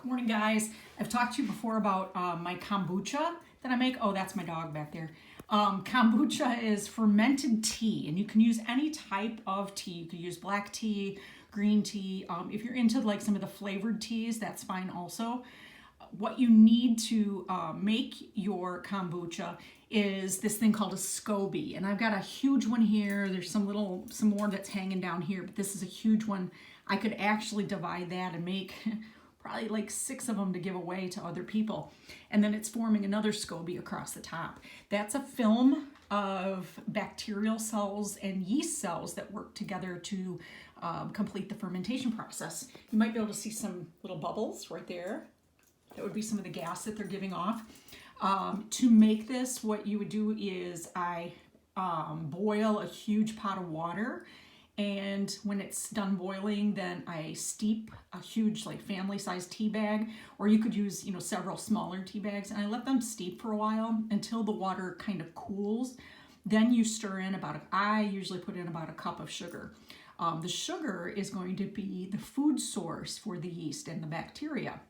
Good morning, guys. I've talked to you before about my kombucha that I make. Oh, that's my dog back there. Kombucha is fermented tea, and you can use any type of tea. You can use black tea, green tea. If you're into like some of the flavored teas, that's fine also. What you need to make your kombucha is this thing called a SCOBY, and I've got a huge one here. There's some more that's hanging down here, but this is a huge one. I could actually divide that and make probably like 6 of them to give away to other people. And then it's forming another SCOBY across the top. That's a film of bacterial cells and yeast cells that work together to complete the fermentation process. You might be able to see some little bubbles right there. That would be some of the gas that they're giving off. To make this, what you would do is I boil a huge pot of water, and when it's done boiling, then I steep a huge like family-sized tea bag, or you could use several smaller tea bags, and I let them steep for a while until the water kind of cools. Then you stir in I usually put in about a cup of sugar. The sugar is going to be the food source for the yeast and the bacteria.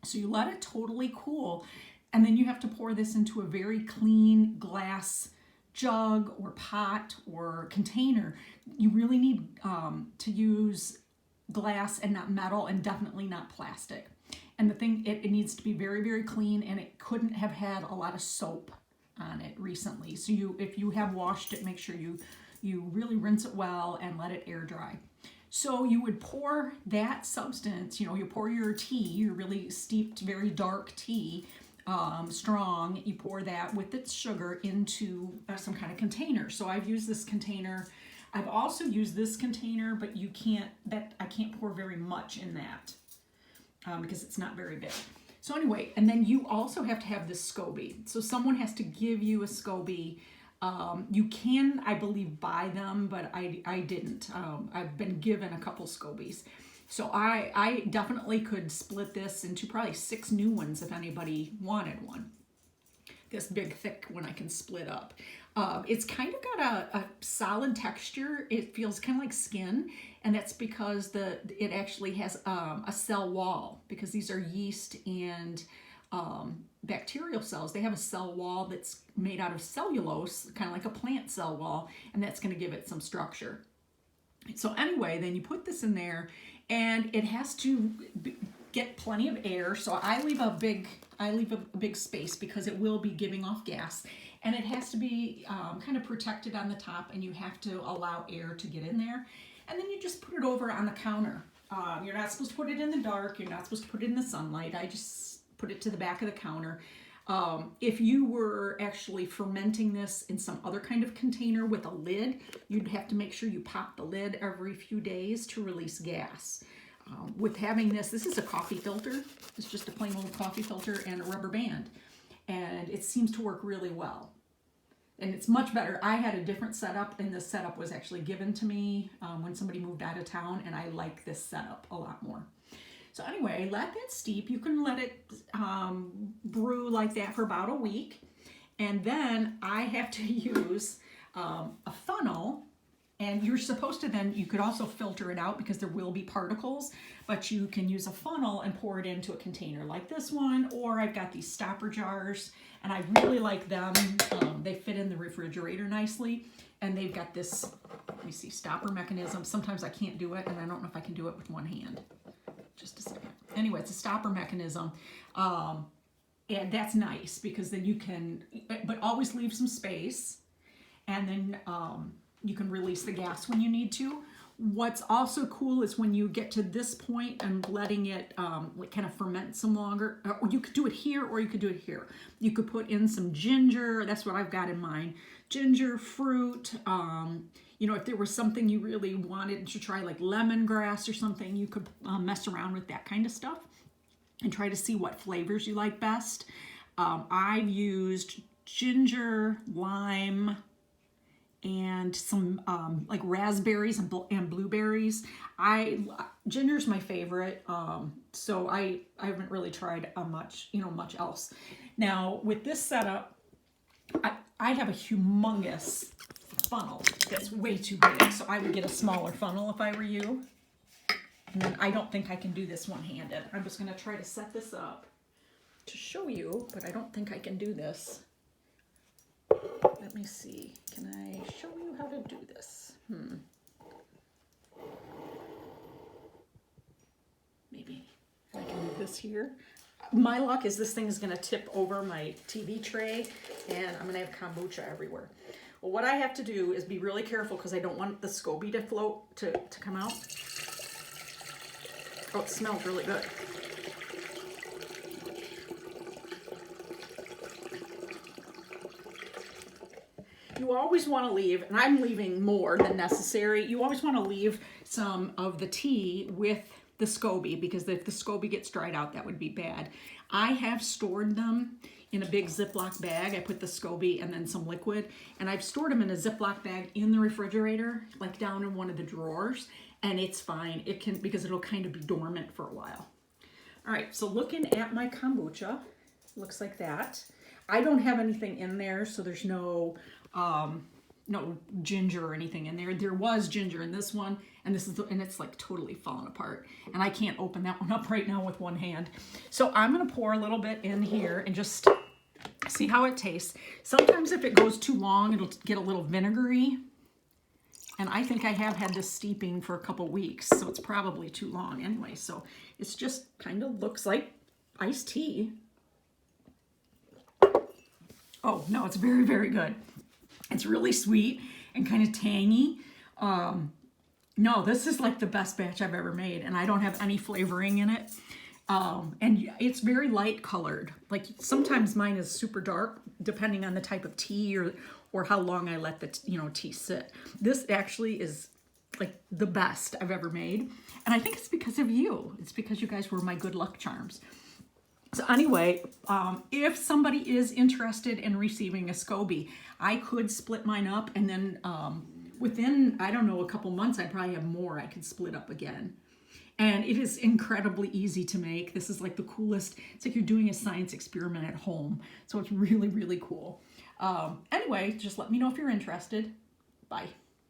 So you let it totally cool, and then you have to pour this into a very clean glass jug or pot or container. You really need to use glass and not metal, and definitely not plastic. And the thing, it needs to be very, very clean, and it couldn't have had a lot of soap on it recently. So if you have washed it, make sure you really rinse it well and let it air dry. So you would pour that substance, you pour your tea, your really steeped, very dark tea, strong, you pour that with its sugar into some kind of container. So I've used this container. I've also used this container, but I can't pour very much in that because it's not very big. So anyway, and then you also have to have this SCOBY. So someone has to give you a SCOBY. You can, I believe, buy them, but I didn't. I've been given a couple SCOBYs. So I definitely could split this into probably 6 new ones if anybody wanted one. This big, thick one I can split up. It's kind of got a solid texture. It feels kind of like skin, and that's because it actually has a cell wall, because these are yeast and bacterial cells. They have a cell wall that's made out of cellulose, kind of like a plant cell wall, and that's going to give it some structure. So anyway, then you put this in there, and it has to get plenty of air. So I leave a big space because it will be giving off gas, and it has to be kind of protected on the top, and you have to allow air to get in there. And then you just put it over on the counter. You're not supposed to put it in the dark. You're not supposed to put it in the sunlight. I just put it to the back of the counter. If you were actually fermenting this in some other kind of container with a lid, you'd have to make sure you pop the lid every few days to release gas. With having this is a coffee filter. It's just a plain old coffee filter and a rubber band. And it seems to work really well. And it's much better. I had a different setup, and this setup was actually given to me when somebody moved out of town, and I like this setup a lot more. So anyway, let that steep. You can let it brew like that for about a week. And then I have to use a funnel. And you're supposed to then, you could also filter it out because there will be particles. But you can use a funnel and pour it into a container like this one. Or I've got these stopper jars, and I really like them. They fit in the refrigerator nicely. And they've got this, let me see, stopper mechanism. Sometimes I can't do it, and I don't know if I can do it with one hand. Just a second. Anyway, it's a stopper mechanism. And that's nice because then you can, but always leave some space. And then you can release the gas when you need to. What's also cool is when you get to this point and letting it kind of ferment some longer, or you could do it here or you could do it here. You could put in some ginger. That's what I've got in mind. Ginger, fruit. If there was something you really wanted to try, like lemongrass or something, you could mess around with that kind of stuff and try to see what flavors you like best. I've used ginger, lime, and some like raspberries and blueberries. Ginger's my favorite, so I haven't really tried much else. Now with this setup, I have a humongous funnel that's way too big, so I would get a smaller funnel if I were you. And then I don't think I can do this one-handed. I'm just gonna try to set this up to show you, but I don't think I can do this. Let me see, can I show you how to do this? Maybe I can do this here. My luck is this thing is gonna tip over my TV tray and I'm gonna have kombucha everywhere. Well, what I have to do is be really careful because I don't want the SCOBY to float, to come out. Oh, it smells really good. You always want to leave, and I'm leaving more than necessary, you always want to leave some of the tea with the SCOBY, because if the SCOBY gets dried out, that would be bad. I have stored them in a big Ziploc bag. I put the SCOBY and then some liquid, and I've stored them in a Ziploc bag in the refrigerator, like down in one of the drawers, and it's fine. It can, because it'll kind of be dormant for a while. All right, so looking at my kombucha, looks like that. I don't have anything in there, so there's no ginger or anything in there. There was ginger in this one, and it's like totally fallen apart. And I can't open that one up right now with one hand. So I'm gonna pour a little bit in here and just see how it tastes. Sometimes if it goes too long, it'll get a little vinegary. And I think I have had this steeping for a couple weeks, so it's probably too long anyway. So it's just kind of looks like iced tea. Oh, no, it's very, very good. It's really sweet and kind of tangy. No, this is like the best batch I've ever made, and I don't have any flavoring in it. And it's very light colored. Like sometimes mine is super dark, depending on the type of tea or how long I let the tea sit. This actually is like the best I've ever made, and I think it's because of you. It's because you guys were my good luck charms. So anyway, if somebody is interested in receiving a SCOBY, I could split mine up, and then within, I don't know, a couple months, I'd probably have more I could split up again. And it is incredibly easy to make. This is like the coolest, it's like you're doing a science experiment at home. So it's really, really cool. Anyway, just let me know if you're interested. Bye.